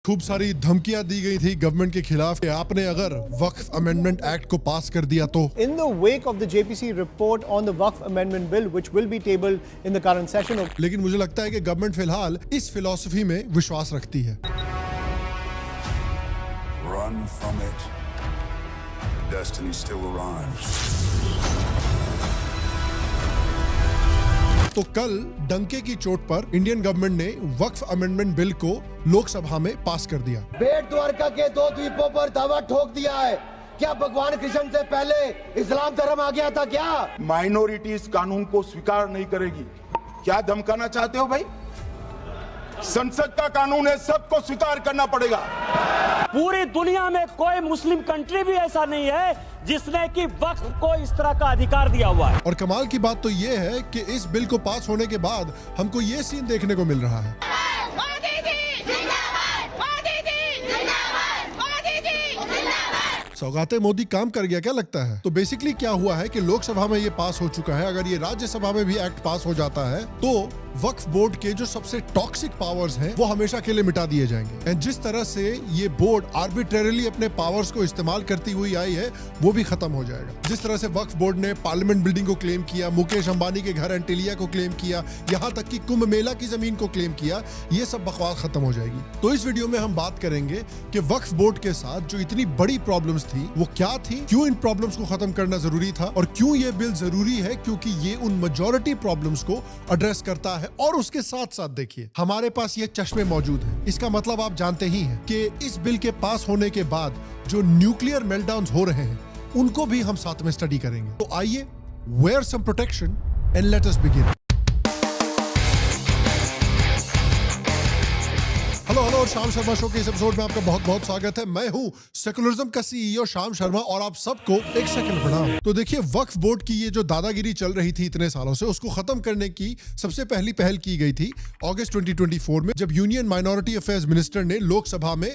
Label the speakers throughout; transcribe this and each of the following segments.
Speaker 1: खूब सारी धमकियां दी गई थी गवर्नमेंट के खिलाफ कि आपने अगर वक्फ अमेंडमेंट एक्ट को पास कर दिया तो।
Speaker 2: In the wake of the JPC report on the Waqf Amendment Bill, which will be tabled in the current session of
Speaker 1: लेकिन मुझे लगता है कि गवर्नमेंट फिलहाल इस फिलॉसफी में विश्वास रखती है।
Speaker 3: Run from it. Destiny still arrives.
Speaker 1: तो कल डंके की चोट पर इंडियन गवर्नमेंट ने वक्फ अमेंडमेंट बिल को लोकसभा में पास कर दिया।
Speaker 4: बेट द्वारका के 2 द्वीपों पर दावा ठोक दिया है। क्या भगवान कृष्ण से पहले इस्लाम धर्म आ गया था क्या?
Speaker 5: माइनॉरिटीज कानून को स्वीकार नहीं करेगी। क्या धमकाना चाहते हो भाई? संसद का कानून है, सबको स्वीकार करना पड़ेगा।
Speaker 6: पूरी दुनिया में कोई मुस्लिम कंट्री भी ऐसा नहीं है जिसने कि वक्फ को इस तरह का अधिकार दिया हुआ है।
Speaker 1: और कमाल की बात तो ये है कि इस बिल को पास होने के बाद हमको ये सीन देखने को मिल रहा है। सौगाते मोदी काम कर गया क्या लगता है? तो बेसिकली क्या हुआ है कि लोकसभा में ये पास हो चुका है। अगर ये राज्यसभा में भी एक्ट पास हो जाता है तो वक्फ बोर्ड के जो सबसे टॉक्सिक पावर्स हैं वो हमेशा के लिए मिटा दिए जाएंगे। एंड जिस तरह से ये बोर्ड आर्बिट्रेरली अपने पावर्स को इस्तेमाल करती हुई आई है वो भी खत्म हो जाएगा। जिस तरह से वक्फ बोर्ड ने पार्लियामेंट बिल्डिंग को क्लेम किया, मुकेश अंबानी के घर एंटीलिया को क्लेम किया, यहाँ तक कि कुंभ मेला की जमीन को क्लेम किया, ये सब बकवास खत्म हो जाएगी। तो इस वीडियो में हम बात करेंगे कि वक्फ बोर्ड के साथ जो इतनी बड़ी प्रॉब्लम्स थी वो क्या थी, क्यों इन प्रॉब्लम्स को खत्म करना जरूरी था और क्यों ये बिल जरूरी है, क्योंकि ये उन मेजॉरिटी प्रॉब्लम्स को एड्रेस करता है। और उसके साथ साथ देखिए हमारे पास ये चश्मे मौजूद हैं। इसका मतलब आप जानते ही हैं कि इस बिल के पास होने के बाद जो न्यूक्लियर मेल्टडाउन्स हो रहे हैं उनको भी हम साथ में स्टडी करेंगे। तो आइए, wear some protection and let us begin. Hello और शाम शर्मा शो के इस एपिसोड में आपका बहुत बहुत स्वागत है। मैं हूं सेकुलरिज्म का सीईओ शाम शर्मा और आप सबको एक सेकंड प्रणाम। तो देखिए, वक्फ बोर्ड की ये जो दादागिरी चल रही थी इतने सालों से, उसको खत्म करने की सबसे पहली पहल की गई थी अगस्त 2024 में, जब यूनियन माइनॉरिटी अफेयर्स मिनिस्टर ने लोकसभा में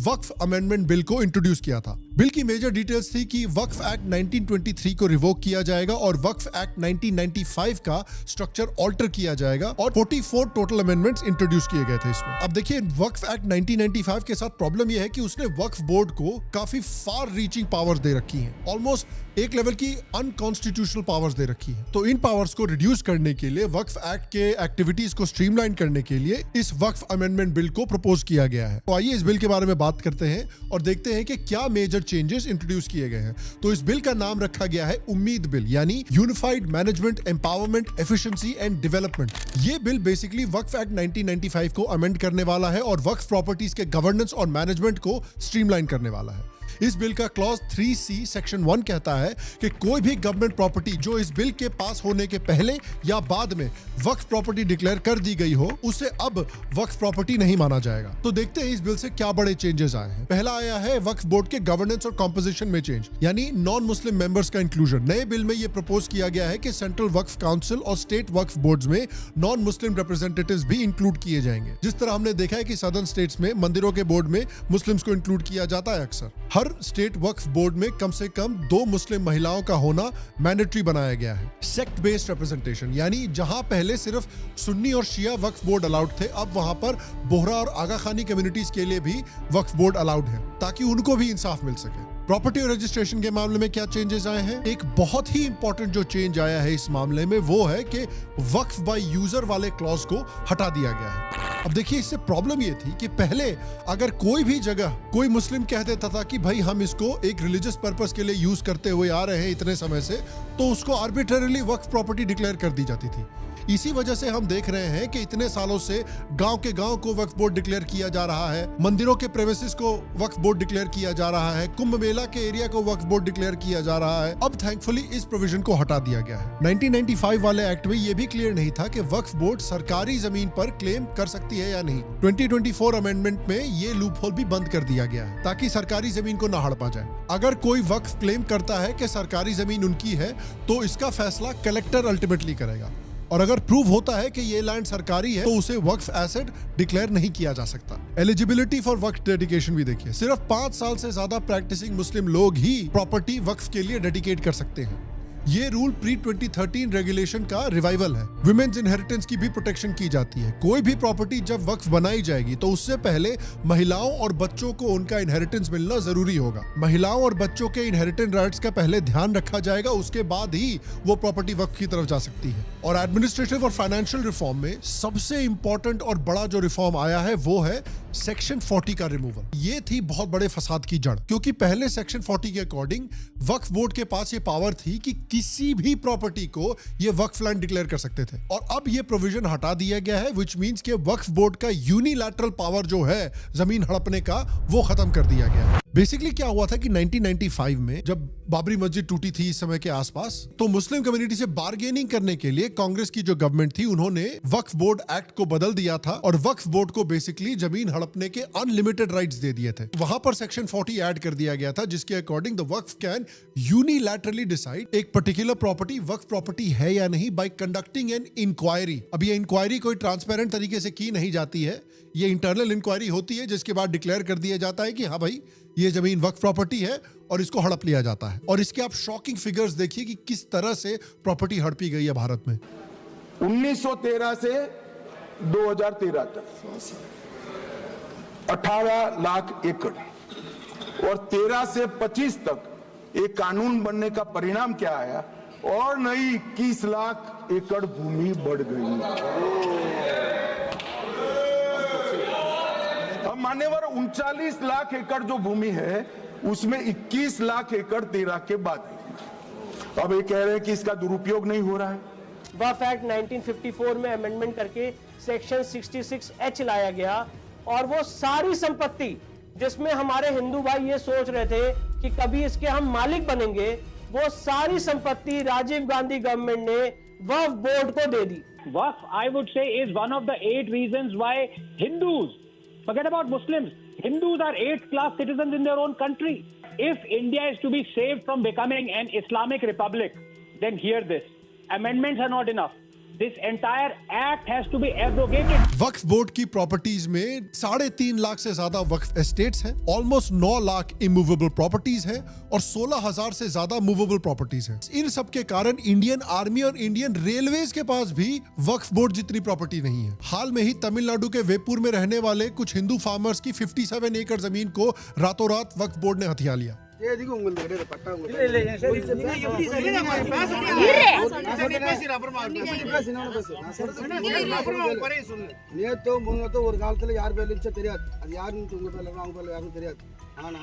Speaker 1: वक्फ अमेंडमेंट बिल को इंट्रोड्यूस किया था। बिल की मेजर डिटेल्स थी कि वक्फ एक्ट 1923 को रिवोक किया जाएगा और वक्फ एक्ट 1995 का स्ट्रक्चर ऑल्टर किया जाएगा और 44 टोटल अमेंडमेंट्स इंट्रोड्यूस किए गए थे इसमें। अब देखिए, वक्फ एक्ट 1995 के साथ प्रॉब्लम यह है कि उसने वक्फ बोर्ड को काफी फार रीचिंग पावर्स दे रखी हैं, ऑलमोस्ट एक लेवल की अनकॉन्स्टिट्यूशनल पावर्स दे रखी है। तो इन पावर्स को रिड्यूस करने के लिए, वक्फ एक्ट के एक्टिविटीज को स्ट्रीमलाइन करने के लिए इस वक्फ अमेंडमेंट बिल को प्रपोज किया गया है। तो आइए इस बिल के बारे में बात करते हैं और देखते हैं कि क्या मेजर चेंजेस इंट्रोड्यूस किए गए हैं। तो इस बिल का नाम रखा गया है उम्मीद बिल, यानी unified management empowerment efficiency and development. ये बिल बेसिकली वक्फ एक्ट 1995 को अमेंड करने वाला है और वक्फ प्रॉपर्टीज के गवर्नेंस और मैनेजमेंट को स्ट्रीमलाइन करने वाला है। इस बिल का क्लॉज 3C सेक्शन 1 कहता है कि कोई भी गवर्नमेंट प्रॉपर्टी जो इस बिल के पास होने के पहले या बाद में वक्फ प्रॉपर्टी डिक्लेयर कर दी गई हो, उसे अब वक्फ प्रॉपर्टी नहीं माना जाएगा। तो देखते हैं इस बिल से क्या बड़े चेंजेस आए हैं। पहला आया है वक्फ बोर्ड के गवर्नेंस और कॉम्पोजिशन में चेंज, यानी नॉन मुस्लिम मेंबर्स का इंक्लूजन। नए बिल में यह प्रपोज किया गया है कि सेंट्रल वक्फ काउंसिल और स्टेट वक्फ बोर्ड्स में नॉन मुस्लिम रिप्रेजेंटेटिव्स भी इंक्लूड किए जाएंगे। जिस तरह हमने देखा है कि सदर्न स्टेट्स में मंदिरों के बोर्ड में मुस्लिम्स को इंक्लूड किया जाता है अक्सर। हर स्टेट वक्फ बोर्ड में कम से कम 2 मुस्लिम महिलाओं का होना मैंडेटरी बनाया गया है। सेक्ट बेस्ड रिप्रेजेंटेशन, यानी जहां पहले सिर्फ सुन्नी और शिया वक्फ बोर्ड अलाउड थे, अब वहां पर बोहरा और आगा खानी कम्युनिटीज के लिए भी वक्फ बोर्ड अलाउड है, ताकि उनको भी इंसाफ मिल सके। प्रॉपर्टी और रजिस्ट्रेशन के मामले में क्या चेंजेस आए हैं? एक बहुत ही इंपॉर्टेंट जो चेंज आया है इस मामले में वो है कि वक्फ बाय यूजर वाले क्लॉज को हटा दिया गया है। अब देखिए, इससे प्रॉब्लम ये थी कि पहले अगर कोई भी जगह कोई मुस्लिम कह देता था कि भाई हम इसको एक रिलीजियस पर्पस के लिए यूज करते हुए आ रहे हैं इतने समय से, तो उसको आर्बिट्रेरली वक्फ प्रॉपर्टी डिक्लेयर कर दी जाती थी। इसी वजह से हम देख रहे हैं कि इतने सालों से गांव के गांव को वक्फ बोर्ड डिक्लेयर किया जा रहा है, मंदिरों के प्रेमिसेस को वक्फ बोर्ड डिक्लेयर किया जा रहा है, कुंभ मेला के एरिया को वक्फ बोर्ड डिक्लेयर किया जा रहा है। अब थैंकफुली इस प्रोविजन को हटा दिया गया है। 1995 वाले एक्ट में यह भी क्लियर नहीं था कि वक्फ बोर्ड सरकारी जमीन पर क्लेम कर सकती है या नहीं। 2024 अमेंडमेंट में ये लूप होल भी बंद कर दिया गया है ताकि सरकारी जमीन को ना हड़पा जाए। अगर कोई वक्फ क्लेम करता है कि सरकारी जमीन उनकी है तो इसका फैसला कलेक्टर अल्टीमेटली करेगा, और अगर प्रूव होता है कि ये लैंड सरकारी है तो उसे वक्फ एसेट डिक्लेयर नहीं किया जा सकता। एलिजिबिलिटी फॉर वक्फ डेडिकेशन भी देखिए, सिर्फ 5 साल से ज्यादा प्रैक्टिसिंग मुस्लिम लोग ही प्रॉपर्टी वक्फ के लिए डेडिकेट कर सकते हैं। ये रूल प्री 2013 रेगुलेशन का रिवाइवल है। वुमेन्स इनहेरिटेंस की भी प्रोटेक्शन की जाती है। कोई भी प्रॉपर्टी जब वक्फ बनाई जाएगी तो उससे पहले महिलाओं और बच्चों को उनका इनहेरिटेंस मिलना जरूरी होगा। महिलाओं और बच्चों के इनहेरिटेंस राइट्स का पहले ध्यान रखा जाएगा, उसके बाद ही वो प्रॉपर्टी वक्फ की तरफ जा सकती है। और एडमिनिस्ट्रेटिव और फाइनेंशियल रिफॉर्म में सबसे इंपॉर्टेंट और बड़ा जो रिफॉर्म आया है वो है सेक्शन 40 का रिमूवल। ये थी बहुत बड़े फसाद की जड़, क्योंकि पहले सेक्शन 40 के अकॉर्डिंग वक्फ बोर्ड के पास ये पावर थी कि किसी भी प्रॉपर्टी को ये वक्फ लैंड डिक्लेयर कर सकते थे, और अब ये प्रोविजन हटा दिया गया है, विच मींस कि वक्फ बोर्ड का यूनिलैटरल पावर जो है जमीन हड़पने का वो खत्म कर दिया गया है। बेसिकली क्या हुआ था कि 1995 में जब बाबरी मस्जिद टूटी थी इस समय के आसपास, तो मुस्लिम कम्युनिटी से बार्गेनिंग करने के लिए कांग्रेस की जो गवर्नमेंट थी उन्होंने वक्फ बोर्ड एक्ट को बदल दिया था और वक्फ बोर्ड को बेसिकली जमीन हड़पने के अनलिमिटेड राइट्स दे दिए थे। वहां पर सेक्शन 40 ऐड कर दिया गया था, जिसके according the Waqf can unilaterally decide एक पर्टिकुलर प्रॉपर्टी वक्फ प्रॉपर्टी है या नहीं बाय कंडक्टिंग एन इंक्वायरी। अब ये इंक्वायरी कोई ट्रांसपेरेंट तरीके से की नहीं जाती है, ये इंटरनल इंक्वायरी होती है, जिसके बाद डिक्लेयर कर दिया जाता है कि हाँ भाई ये जमीन वक्फ प्रॉपर्टी है और इसको हड़प लिया जाता है। और इसके आप शॉकिंग फिगर्स देखिए कि किस तरह से प्रॉपर्टी हड़पी गई है भारत में।
Speaker 5: 1913 से 2013 तक 18 लाख एकड़ और 13 से 25 तक एक कानून बनने का परिणाम क्या आया, और नई 21 लाख एकड़ भूमि बढ़ गई। अब मान्यवर 39 लाख एकड़ जो भूमि है उसमें 21 लाख एकड़ 13 के बाद, अब ये कह रहे हैं कि इसका दुरुपयोग नहीं हो रहा है।
Speaker 7: वक्फ एक्ट 1954 में अमेंडमेंट करके सेक्शन 66H लाया गया, और वो सारी संपत्ति जिसमें हमारे हिंदू भाई ये सोच रहे थे कि कभी इसके हम मालिक बनेंगे, वो सारी संपत्ति राजीव गांधी गवर्नमेंट ने वक्फ बोर्ड को दे दी।
Speaker 6: Waqf, I would say, is one of the 8 reasons why Hindus, forget about Muslims, Hindus are 8th-class citizens in their own country. If India is to be saved from becoming an Islamic republic, then hear this. Amendments are not enough. This entire act has to be abrogated.
Speaker 1: Waqf board की properties में 3.5 लाख से ज्यादा वक्फ estates हैं, almost 9 lakh immovable properties हैं और 16,000 से ज्यादा movable properties हैं। इन सब के कारण इंडियन आर्मी और इंडियन रेलवेज के पास भी वक्फ बोर्ड जितनी प्रॉपर्टी नहीं है। हाल में ही तमिलनाडु के वेपुर में रहने वाले कुछ हिंदू फार्मर्स की 57 एकड़ जमीन को रातों रात वक्फ बोर्ड ने हथिया लिया।
Speaker 8: நேத்தோ முன்னத்தோ ஒரு காலத்துல யார் பேர்ல இருந்துச்சோ தெரியாது, அது யாருன்னு உங்க பேர்ல அவங்க பேர்ல யாரும் தெரியாது. ஆனா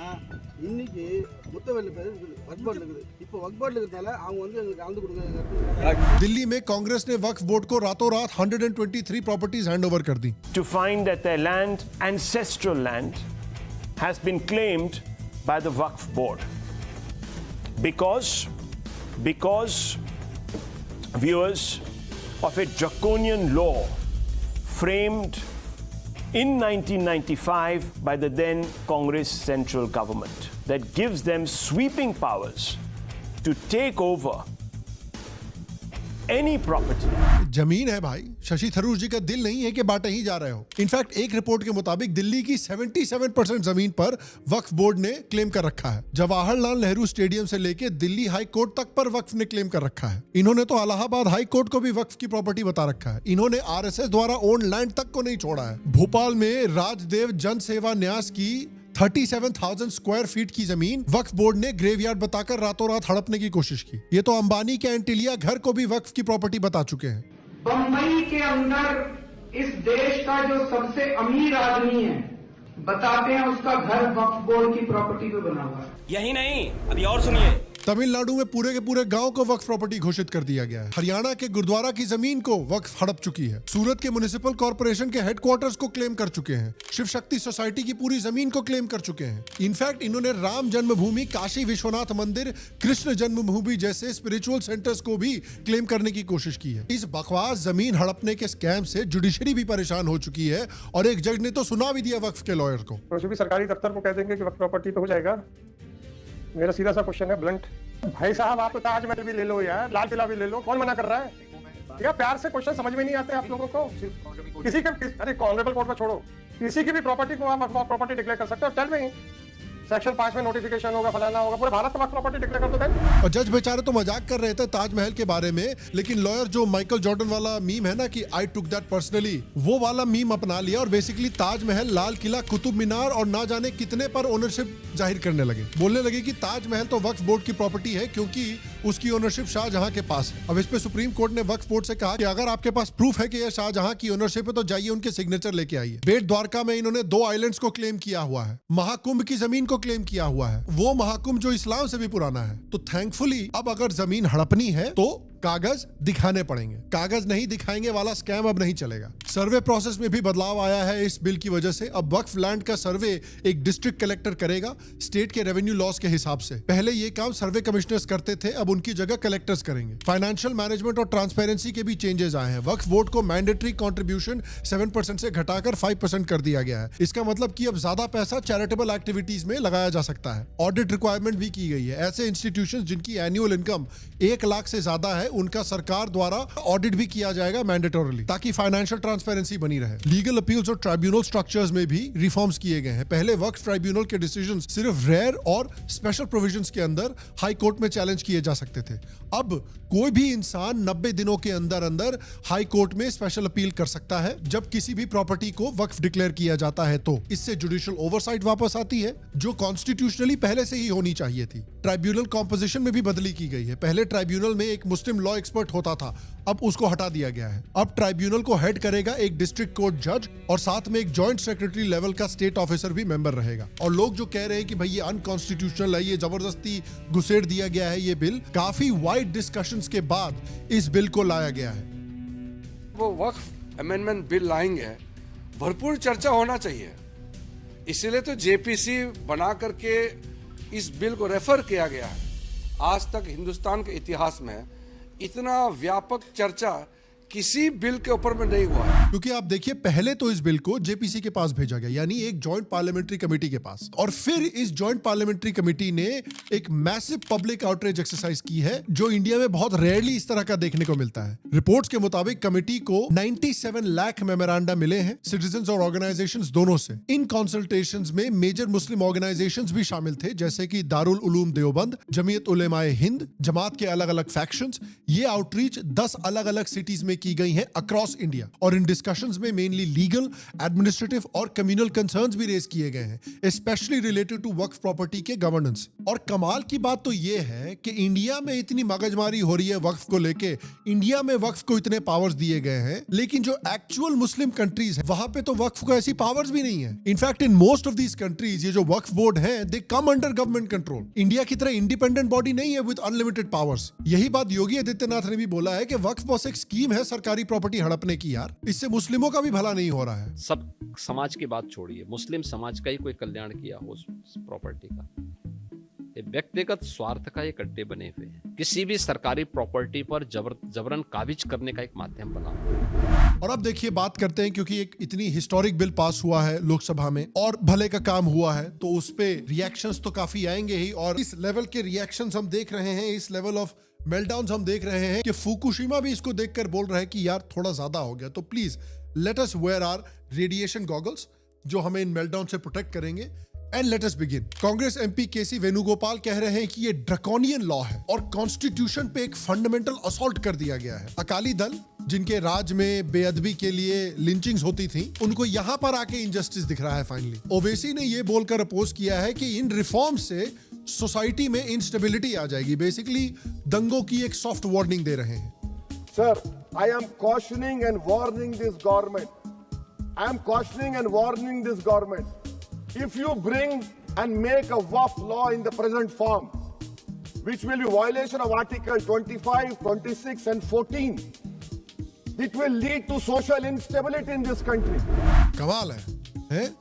Speaker 8: இன்னைக்கு முத்தவெல்ல பேர் இருக்குது, வக்ஃப் போர்டுல இருக்குது. இப்போ வக்ஃப் போர்டுல இருக்கிறதால அவங்க வந்து எங்களுக்கு அளந்து கொடுங்க।
Speaker 1: दिल्ली में कांग्रेस ने वक्फ बोर्ड को रातों रात 123 प्रॉपर्टीज हैंडओवर कर दी।
Speaker 9: To find that their land, ancestral land, has been claimed by the Waqf board because viewers of a draconian law framed in 1995 by the then Congress central government that gives them sweeping powers to take over any property.
Speaker 1: जमीन है भाई, शशि थरूर जी का दिल नहीं है कि बांटे ही जा रहे हो। इनफैक्ट एक रिपोर्ट के मुताबिक दिल्ली की 77% जमीन पर वक्फ बोर्ड ने क्लेम कर रखा है। जवाहरलाल नेहरू स्टेडियम से लेके दिल्ली हाई कोर्ट तक पर वक्फ ने क्लेम कर रखा है। इन्होंने तो इलाहाबाद हाई कोर्ट को भी वक्फ की प्रॉपर्टी बता रखा है। इन्होंने आरएसएस द्वारा ओन लैंड तक को नहीं छोड़ा है। भोपाल में राजदेव जन सेवा न्यास की 37,000 स्क्वायर फीट की जमीन वक्फ बोर्ड ने ग्रेवयार्ड बताकर रातों रात हड़पने की कोशिश की। ये तो अंबानी के एंटिलिया घर को भी वक्फ की प्रॉपर्टी बता चुके हैं।
Speaker 10: बम्बई के अंदर इस देश का जो सबसे अमीर आदमी है, बताते हैं उसका घर वक्फ बोर्ड की प्रॉपर्टी पे बना हुआ है।
Speaker 11: यही नहीं, अभी और सुनिए।
Speaker 1: तमिलनाडु में पूरे के पूरे गांव को वक्फ प्रॉपर्टी घोषित कर दिया गया है। हरियाणा के गुरुद्वारा की जमीन को वक्फ हड़प चुकी है। सूरत के म्युनिसिपल कॉर्पोरेशन के हेडक्वार्टर्स को क्लेम कर चुके हैं। शिव शक्ति सोसाइटी की पूरी जमीन को क्लेम कर चुके हैं। इनफैक्ट इन्होंने राम जन्मभूमि, काशी विश्वनाथ मंदिर, कृष्ण जन्मभूमि जैसे स्पिरिचुअल सेंटर्स को भी क्लेम करने की कोशिश की है। इस बकवास जमीन हड़पने के स्कैम से जुडिशरी भी परेशान हो चुकी है और एक जज ने तो सुना भी दिया वक्फ के लॉयर को।
Speaker 12: तो जो भी सरकारी दफ्तर को कह देंगे कि वक्फ प्रॉपर्टी पे हो जाएगा। मेरा सीधा सा क्वेश्चन है, ब्लंट, भाई साहब आप तो ताजमहल भी ले लो यार, लाल किला भी ले लो, कौन मना कर रहा है? ठीक है, प्यार से क्वेश्चन समझ में नहीं आते आप लोगों को। किसी के, अरे ऑनरेबल कोर्ट में छोड़ो, किसी की भी प्रॉपर्टी को आप प्रॉपर्टी डिक्लेयर कर सकते हो। टेल मी सेक्शन 5 में नोटिफिकेशन होगा, फलाना होगा, पूरे भारत में वक्फ प्रॉपर्टी डिक्लेयर कर दो देन।
Speaker 1: और जज बेचारे तो मजाक कर रहे थे ताजमहल के बारे में, लेकिन लॉयर जो माइकल जॉर्डन वाला मीम है ना कि आई टुक दैट पर्सनली, वो वाला मीम अपना लिया और बेसिकली ताजमहल, लाल किला, कुतुब मीनार और ना जाने कितने पर ओनरशिप जाहिर करने लगे। बोलने लगे कि ताजमहल तो वक्फ बोर्ड की प्रॉपर्टी है क्योंकि उसकी ओनरशिप शाहजहां के पास है। अब इस पे सुप्रीम कोर्ट ने वक्फ बोर्ड से कहा कि अगर आपके पास प्रूफ है कि यह शाहजहां की ओनरशिप है तो जाइए उनके सिग्नेचर लेके आइए। बेट द्वारका में इन्होंने 2 आइलैंड्स को क्लेम किया हुआ है, महाकुंभ की जमीन को क्लेम किया हुआ है, वो महाकुंभ जो इस्लाम से भी पुराना है। तो थैंकफुली अब अगर जमीन हड़पनी है तो कागज दिखाने पड़ेंगे, कागज नहीं दिखाएंगे वाला स्कैम अब नहीं चलेगा। सर्वे प्रोसेस में भी बदलाव आया है इस बिल की वजह से। अब वक्फ लैंड का सर्वे एक डिस्ट्रिक्ट कलेक्टर करेगा स्टेट के रेवेन्यू लॉस के हिसाब से। पहले ये काम सर्वे कमिश्नर्स करते थे, अब उनकी जगह कलेक्टर्स करेंगे। फाइनेंशियल मैनेजमेंट और ट्रांसपेरेंसी के भी चेंजेस आए हैं। वक्फ बोर्ड को मैंडेटरी कॉन्ट्रीब्यूशन 7% से घटाकर 5% कर दिया गया है। इसका मतलब कि अब ज्यादा पैसा चैरिटेबल एक्टिविटीज में लगाया जा सकता है। ऑडिट रिक्वायरमेंट भी की गई है। ऐसे इंस्टीट्यूशंस जिनकी एनुअल इनकम 1 लाख से ज्यादा है उनका सरकार द्वारा ऑडिट भी किया जाएगा मैंडेटोरली, ताकि फाइनेंशियल ट्रांसपेरेंसी बनी रहे। लीगल अपील्स और ट्राइब्यूनल स्ट्रक्चर्स में भी रिफॉर्म्स किए गए हैं। पहले वक्फ ट्राइब्यूनल के डिसीजंस सिर्फ रेयर और स्पेशल प्रोविजंस के अंदर हाई कोर्ट में चैलेंज किए जा सकते थे। अब कोई भी इंसान 90 दिनों के अंदर अंदर हाई कोर्ट में स्पेशल अपील कर सकता है जब किसी भी प्रॉपर्टी को वक्फ डिक्लेयर किया जाता है। तो इससे जुडिशियल ओवरसाइट वापस आती है जो कॉन्स्टिट्यूशनली पहले से ही होनी चाहिए थी। ट्राइब्यूनल कॉम्पोजिशन में भी बदली की गई है। पहले ट्राइब्यूनल में एक मुस्लिम लॉ एक्सपर्ट होता था, अब उसको हटा दिया गया है। अब ट्राइब्यूनल को हेड करेगा एक डिस्ट्रिक्ट कोर्ट जज और साथ में एक जॉइंट सेक्रेटरी लेवल का स्टेट ऑफिसर भी मेंबर रहेगा। और लोग जो कह रहे हैं कि भाई ये अनकॉन्स्टिट्यूशनल है, ये जबरदस्ती घुसेड़ दिया गया है ये बिल, काफी वाइड डिस्कशंस के बाद इस बिल को लाया गया है।
Speaker 13: वो वक्फ अमेंडमेंट बिल लाएंगे, भरपूर चर्चा होना चाहिए, इसीलिए तो जेपीसी बना करके इस बिल को रेफर किया गया है। आज तक हिंदुस्तान के इतिहास में इतना व्यापक चर्चा किसी बिल के ऊपर में नहीं हुआ है।
Speaker 1: क्योंकि आप देखिए पहले तो इस बिल को जेपीसी के पास भेजा गया, यानी एक जॉइंट पार्लियामेंट्री कमेटी के पास, और फिर इस जॉइंट पार्लियामेंट्री कमेटी ने एक मैसिव पब्लिक आउटरीच एक्सरसाइज की है जो इंडिया में बहुत रेयरली इस तरह का देखने को मिलता है। रिपोर्ट्स के मुताबिक कमेटी को 97 लाख मेमोरेंडा मिले हैं सिटीजंस और ऑर्गेनाइजेशंस दोनों से। इन कंसल्टेशंस में मेजर मुस्लिम ऑर्गेनाइजेशंस भी शामिल थे, जैसे कि दारुल उलूम देवबंद, जमीयत उलेमाए हिंद, जमात के अलग अलग फैक्शंस। ये आउटरीच 10 अलग अलग सिटीज में की गई है अक्रॉस इंडिया, और इन डिस्कशंस में मेनली लीगल, एडमिनिस्ट्रेटिव और कम्युनल कंसर्न्स भी रेज किए गए हैं, specially related to waqf property के गवर्नेंस। और कमाल की बात तो ये है कि इंडिया में इतनी मगजमारी हो रही है वक्फ को लेके, इंडिया में वक्फ को इतने पावर्स दिए गए हैं, लेकिन जो एक्चुअल मुस्लिम कंट्रीज है वहां पे तो वक्फ को ऐसी पावर्स भी नहीं है। In fact in most of these countries ये जो वक्फ बोर्ड है they come under government control. India की तरह इंडिपेंडेंट बॉडी नहीं है विद अनलिमिटेड पावर्स। यही बात योगी आदित्यनाथ ने भी बोला है कि वक्फ बस एक स्कीम है सरकारी प्रॉपर्टी हड़पने की, यार इससे मुस्लिमों का भी भला नहीं हो रहा है।
Speaker 14: सब समाज की बात छोड़िए, मुस्लिम समाज का ही कोई कल्याण किया हो उस प्रॉपर्टी का, ये व्यक्तिगत स्वार्थ का ये गड्ढे बने हुए हैं। किसी भी सरकारी प्रॉपर्टी पर जबरन काबिज करने का एक माध्यम बना।
Speaker 1: और अब देखिए बात करते हैं, क्योंकि एक इतनी हिस्टोरिक बिल पास हुआ है लोकसभा में और भले का काम हुआ है, तो उस पे रिएक्शंस तो काफी आएंगे ही। और इस लेवल के रिएक्शंस हम देख रहे हैं, इस लेवल ऑफ मेल्टडाउन्स हम देख रहे हैं कि फुकुशिमा भी इसको देखकर बोल रहा है कि यार थोड़ा ज्यादा हो गया। तो please let us wear our radiation goggles जो हमें इन मेल्टडाउन से प्रोटेक्ट करेंगे। And let us begin. Congress MP KC Venugopal कह रहे हैं कि ये ड्रैकोनियन लॉ है और कॉन्स्टिट्यूशन पे एक फंडामेंटल असॉल्ट कर दिया गया है। अकाली दल जिनके राज में बेअदबी के लिए लिंचिंग्स होती थी, उनको यहां पर आके इनजस्टिस दिख रहा है फाइनली। ओवैसी ने ये बोलकर अपोज किया है कि इन रिफॉर्म से सोसाइटी में इंस्टेबिलिटी आ जाएगी। बेसिकली दंगों की एक सॉफ्ट वार्निंग दे रहे हैं।
Speaker 5: Sir, I am cautioning and warning this government. I am cautioning and warning this government. If you bring and make a WAF law in the present form, which will be violation of Article 25, 26 and 14, it will lead to social instability in this country.
Speaker 1: कमाल है?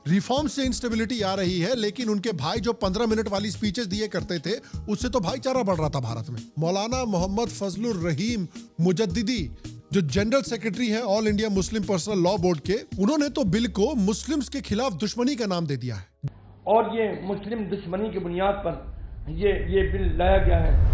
Speaker 1: Reform से instability आ रही है, लेकिन उनके भाई जो 15 minute वाली स्पीचेस दिए करते थे उससे तो भाईचारा बढ़ रहा था भारत में। मौलाना मोहम्मद फजलुर रहीम मुजद्दिदी जो जनरल सेक्रेटरी है all India Muslim personal law board के, उन्होंने तो बिल को मुस्लिम्स के खिलाफ दुश्मनी का नाम दे दिया है।
Speaker 15: और ये मुस्लिम दुश्मनी की बुनियाद पर ये बिल लाया गया है।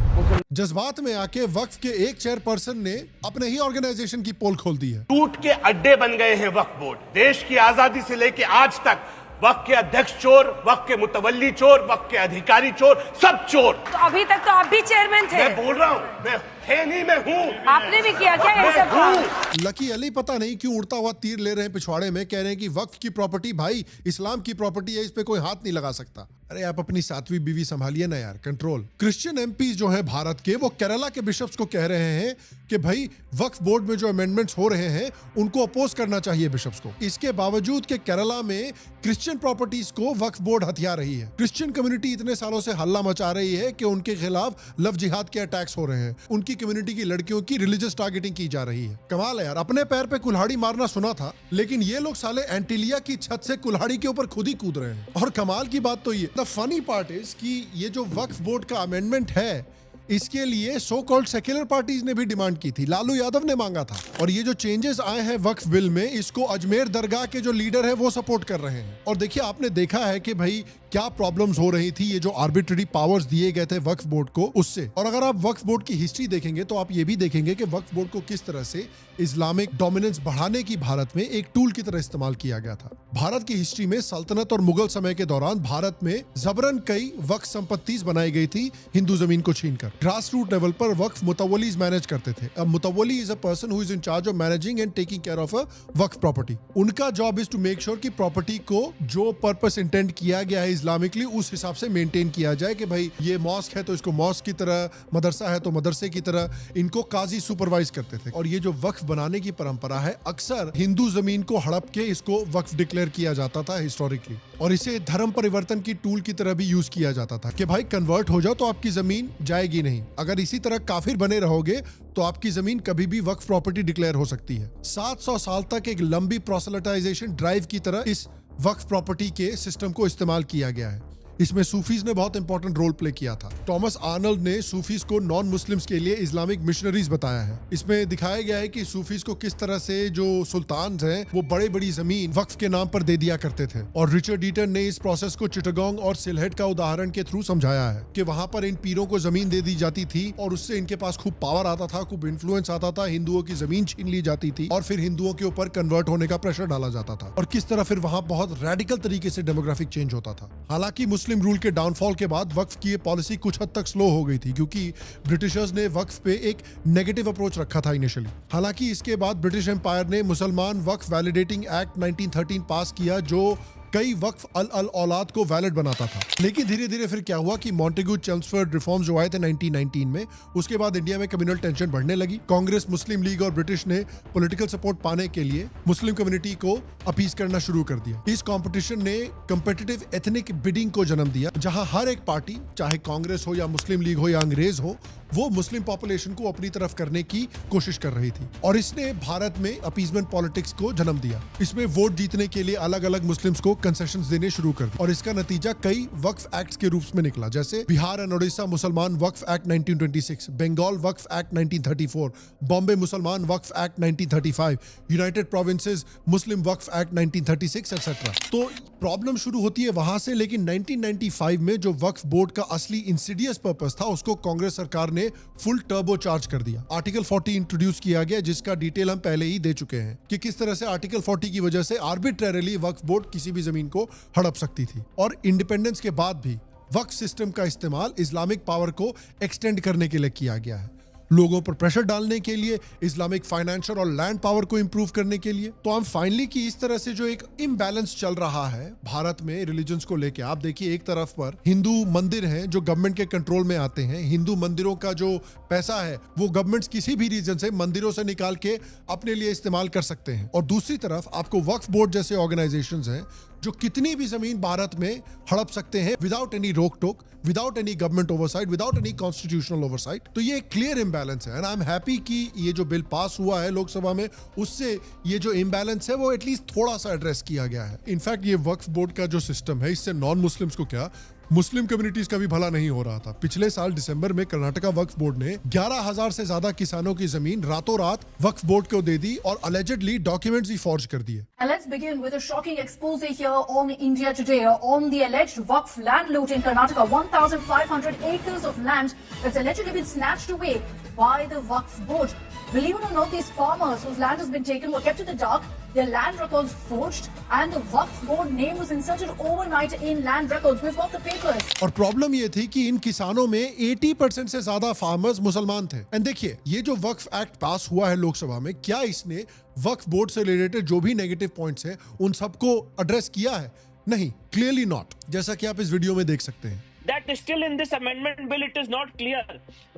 Speaker 1: जज्बात में आके वक्फ के एक चेयरपर्सन ने अपने ही ऑर्गेनाइजेशन की पोल खोल दी है।
Speaker 16: टूट के अड्डे बन गए हैं वक्फ बोर्ड। देश की आजादी से लेके आज तक वक्त के अध्यक्ष चोर, वक्त के मुतवल्ली चोर, वक्त के अधिकारी चोर, सब चोर।
Speaker 17: तो अभी तक तो आप भी चेयरमैन थे।
Speaker 16: मैं बोल रहा हूँ, मैं थे नहीं, मैं हूँ।
Speaker 17: आपने भी किया क्या ये सब काम?
Speaker 1: लकी अली पता नहीं क्यों उड़ता हुआ तीर ले रहे हैं पिछवाड़े में, कह रहे हैं कि वक्फ की प्रॉपर्टी भाई इस्लाम की प्रॉपर्टी है, इस पे कोई हाथ नहीं लगा सकता। अरे आप अपनी 7वीं बीवी संभालिए ना यार, कंट्रोल। क्रिश्चियन एमपीज जो हैं भारत के, वो केरला के बिशप्स को कह रहे हैं कि भाई वक्फ बोर्ड में जो अमेंडमेंट्स हो रहे हैं उनको अपोज करना चाहिए बिशप्स को। इसके बावजूद कि केरला में क्रिश्चियन प्रॉपर्टीज को वक्फ बोर्ड हथिया रही है। क्रिश्चियन कम्युनिटी इतने सालों से हल्ला मचा रही है कि उनके खिलाफ लव जिहाद के अटैक्स हो रहे हैं, उनकी कम्युनिटी की लड़कियों की रिलीजियस टारगेटिंग की जा रही है। कमाल है यार, अपने पैर पे कुल्हाड़ी मारना सुना था, लेकिन ये लोग साले एंटीलिया की छत से कुल्हाड़ी के ऊपर खुद ही कूद रहे हैं। और कमाल की बात तो ये, द फनी पार्ट इज कि ये जो वक्फ बोर्ड का अमेंडमेंट है, इसके लिए सो कॉल्ड सेक्युलर पार्टीज ने भी डिमांड की थी, लालू यादव ने मांगा था। और ये जो चेंजेस आए हैं वक्फ बिल में, इसको अजमेर दरगाह के जो लीडर है वो सपोर्ट कर रहे हैं। और देखिए, आपने देखा है कि भाई क्या प्रॉब्लम्स हो रही थी ये जो आर्बिट्ररी पावर्स दिए गए थे वक्फ बोर्ड को, उससे। और अगर आप वक्फ बोर्ड की हिस्ट्री देखेंगे तो आप ये भी देखेंगे कि वक्फ बोर्ड को किस तरह से इस्लामिक डोमिनेंस बढ़ाने की भारत में एक टूल की तरह इस्तेमाल किया गया था। भारत की हिस्ट्री में सल्तनत और मुगल समय के दौरान भारत में जबरन कई वक्फ संपत्ति बनाई गई थी हिंदू जमीन को छीनकर। ग्रास रूट लेवल पर वक्फ मुतवलीज मैनेज करते थे। अब मुतवली is a person who is in charge of managing and taking care of a Waqf property. उनका job is to make sure कि प्रॉपर्टी को जो पर्पस इंटेंड किया गया है इस्लामिकली, उस हिसाब से मेंटेन किया जाए कि भाई ये मॉस्क है तो इसको मॉस्क की तरह, मदरसा है तो मदरसे की तरह, इनको काजी सुपरवाइज करते थे। और ये जो वक्फ बनाने की परंपरा है, अक्सर हिंदू जमीन को हड़प के इसको वक्फ डिक्लेयर किया जाता था हिस्टोरिकली, और इसे धर्म परिवर्तन की टूल की तरह भी यूज किया जाता था कि भाई कन्वर्ट हो जाओ तो आपकी जमीन जाएगी नहीं, अगर इसी तरह काफिर बने रहोगे तो आपकी जमीन कभी भी वक्फ प्रॉपर्टी डिक्लेयर हो सकती है। 700 साल तक एक लंबी प्रोसेलिटाइजेशन ड्राइव की तरह इस वक्फ प्रॉपर्टी के सिस्टम को इस्तेमाल किया गया है। इसमें सूफीज ने बहुत इंपॉर्टेंट रोल प्ले किया था। टॉमस आर्नल्ड ने सूफीज को नॉन मुस्लिम्स के लिए इस्लामिक मिशनरीज बताया है। इसमें दिखाया गया है कि सूफीज को किस तरह से जो सुल्तान हैं वो बड़ी बड़ी जमीन वक्फ के नाम पर दे दिया करते थे। और रिचर्ड ईटन ने इस प्रोसेस को चिटागोंग और सिलहेट का उदाहरण के थ्रू समझाया है कि वहां पर इन पीरों को जमीन दे दी जाती थी और उससे इनके पास खूब पावर आता था, खूब इन्फ्लुएंस आता था, हिंदुओं की जमीन छीन ली जाती थी और फिर हिंदुओं के ऊपर कन्वर्ट होने का प्रेशर डाला जाता था। और किस तरह फिर वहां बहुत रेडिकल तरीके से डेमोग्राफिक चेंज होता था। हालांकि मुस्लिम रूल के डाउनफॉल के बाद वक्फ की ये पॉलिसी कुछ हद तक स्लो हो गई थी, क्योंकि ब्रिटिशर्स ने वक्फ पे एक नेगेटिव अप्रोच रखा था इनिशियली। हालांकि इसके बाद ब्रिटिश एम्पायर ने मुसलमान वक्फ वैलिडेटिंग एक्ट 1913 पास किया, जो कई वक्फ अल औलाद को वैलिड बनाता था। लेकिन धीरे धीरे फिर क्या हुआ कि मॉन्टेग्यू चेम्सफोर्ड रिफॉर्म्स जो आए थे 1919 में, उसके बाद इंडिया में कम्युनल टेंशन बढ़ने लगी। कांग्रेस, मुस्लिम लीग और ब्रिटिश ने पॉलिटिकल सपोर्ट पाने के लिए मुस्लिम कम्युनिटी को अपीज करना शुरू कर दिया। इस कंपटीशन ने कम्पिटिटिव एथनिक बिडिंग को जन्म दिया, जहां हर एक पार्टी, चाहे कांग्रेस हो या मुस्लिम लीग हो या अंग्रेज हो, वो मुस्लिम पॉपुलेशन को अपनी तरफ करने की कोशिश कर रही थी। और इसने भारत में अपीजमेंट पॉलिटिक्स को जन्म दिया। इसमें वोट जीतने के लिए अलग अलग मुस्लिम्स को कंसेशंस देने शुरू कर दिए और इसका नतीजा कई वक्फ एक्ट्स के रूप में निकला, जैसे बिहार एंड ओडिशा मुसलमान वक्फ एक्ट 1926, बंगाल वक्फ एक्ट 1934, बॉम्बे मुसलमान वक्फ एक्ट 1935, यूनाइटेड प्रोविंसेस मुस्लिम वक्फ एक्ट 1936 एक्सेट्रा। तो प्रॉब्लम शुरू होती है वहां से, लेकिन 1995 में जो वक्फ बोर्ड का असली इंसिडियस पर्पस था उसको कांग्रेस सरकार ने फुल टर्बो चार्ज कर दिया। आर्टिकल 40 इंट्रोड्यूस किया गया, जिसका डिटेल हम पहले ही दे चुके हैं कि किस तरह से आर्टिकल 40 की वजह से आर्बिट्रेरिली वक्फ बोर्ड किसी भी जमीन को हड़प सकती थी। और इंडिपेंडेंस के बाद भी वक्फ सिस्टम का इस्तेमाल इस्लामिक पावर को एक्सटेंड करने के लिए किया गया है, लोगों पर प्रेशर डालने के लिए, इस्लामिक फाइनेंशियल और लैंड पावर को इंप्रूव करने के लिए। तो हम फाइनली कि इस तरह से जो एक इम्बैलेंस चल रहा है भारत में रिलीजन्स को लेके, आप देखिए एक तरफ पर हिंदू मंदिर हैं जो गवर्नमेंट के कंट्रोल में आते हैं, हिंदू मंदिरों का जो पैसा है वो गवर्नमेंट्स किसी भी रीजन से मंदिरों से निकाल के अपने लिए इस्तेमाल कर सकते हैं। और दूसरी तरफ आपको वक्फ बोर्ड जैसे ऑर्गेनाइजेशंस हैं जो कितनी भी जमीन भारत में हड़प सकते हैं विदाउट एनी रोक टोक, without any government oversight, without any constitutional oversight. तो ये एक क्लियर इम्बैलेंस है एंड आई एम हैप्पी कि ये जो बिल पास हुआ है लोकसभा में, उससे ये जो इम्बैलेंस है वो एटलीस्ट थोड़ा सा एड्रेस किया गया है। इनफैक्ट ये वक्फ बोर्ड का जो सिस्टम है, इससे नॉन मुस्लिम्स को क्या, मुस्लिम कम्युनिटीज का भी भला नहीं हो रहा था। पिछले साल दिसंबर में कर्नाटका वक्फ बोर्ड ने 11,000 से ज्यादा किसानों की जमीन रातों रात वक्फ बोर्ड को दे दी और अलेजेडली डॉक्यूमेंट्स भी फॉर्ज कर दिए।
Speaker 18: And let's begin with a shocking expose here on India Today on the alleged Waqf land loot in Karnataka. 1,500 acres of land that's allegedly been snatched away by the Waqf Board. Believe it or not, these farmers whose land has been taken were kept in the dark, their land records forged, and the Waqf Board name was inserted overnight in land records. We've got the papers.
Speaker 1: और problem ये थी कि इन किसानों में 80% से ज्यादा farmers मुसलमान थे। एंड देखिए, ये जो वक्फ एक्ट पास हुआ है लोकसभा में, क्या इसने वक्फ बोर्ड से रिलेटेड जो भी नेगेटिव पॉइंट्स हैं उन सबको एड्रेस किया है? नहीं, क्लियरली नॉट, जैसा कि आप इस वीडियो में देख सकते हैं।
Speaker 11: That still in this amendment bill it is not clear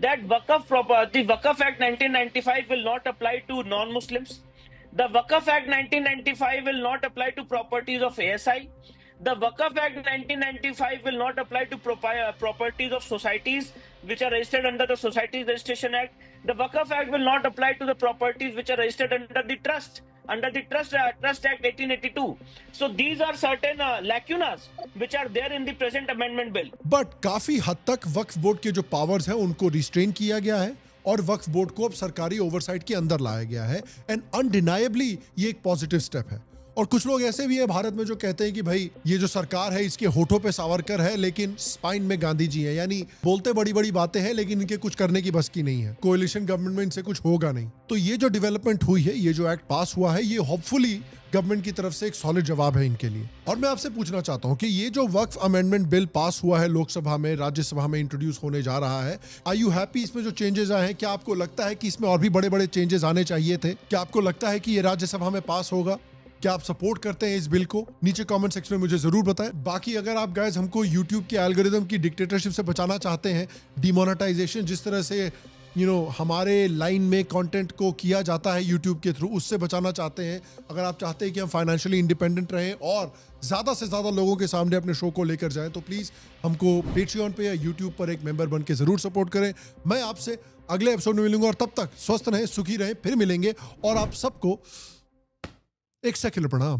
Speaker 11: that the Waqf Act 1995 will not apply to non-Muslims. The Waqf Act 1995 will not apply to properties of ASI. The Waqf Act 1995 will not apply to properties of societies which are registered under the Societies Registration Act. The Waqf Act will not apply to the properties which are registered under the Trust Act 1882. So these are certain lacunas which are there in the present amendment bill.
Speaker 1: But काफी हद तक वक्फ board के जो powers हैं उनको restrain किया गया है और वक्फ बोर्ड को अब सरकारी ओवरसाइट के अंदर लाया गया है। एंड अनडिनायबली ये एक पॉजिटिव स्टेप है। और कुछ लोग ऐसे भी हैं भारत में जो कहते हैं कि भाई ये जो सरकार है इसके होठों पे सावरकर है लेकिन स्पाइन में गांधी जी है, यानी बोलते बड़ी बड़ी बातें हैं लेकिन इनके कुछ करने की बस की नहीं है। कोएलिशन गवर्नमेंट में इनसे कुछ होगा नहीं। तो ये जो डेवलपमेंट हुई है, ये जो एक्ट पास हुआ है, ये होपफुली गवर्नमेंट की तरफ से एक सॉलिड जवाब है इनके लिए। और मैं आपसे पूछना चाहता हूं कि ये जो वक्फ अमेंडमेंट बिल पास हुआ है लोकसभा में, राज्यसभा में इंट्रोड्यूस होने जा रहा है, आर यू हैप्पी इसमें जो चेंजेस आए हैं? क्या आपको लगता है कि इसमें और भी बड़े बड़े चेंजेस आने चाहिए थे? क्या आपको लगता है कि ये राज्यसभा में पास होगा? क्या आप सपोर्ट करते हैं इस बिल को? नीचे कमेंट सेक्शन में मुझे जरूर बताएं। बाकी अगर आप गाइस हमको YouTube के एल्गोरिदम की डिक्टेटरशिप से बचाना चाहते हैं, डिमोनेटाइजेशन जिस तरह से हमारे लाइन में कंटेंट को किया जाता है YouTube के थ्रू, उससे बचाना चाहते हैं, अगर आप चाहते हैं कि हम फाइनेंशियली इंडिपेंडेंट रहें और ज्यादा से ज्यादा लोगों के सामने अपने शो को लेकर जाएं, तो प्लीज हमको Patreon पे या YouTube पर एक मेंबर बन के जरूर सपोर्ट करें। मैं आपसे अगले एपिसोड में मिलूंगा और तब तक स्वस्थ रहें, सुखी रहें, फिर मिलेंगे। और आप सबको एक सेक्युलर प्रणाम।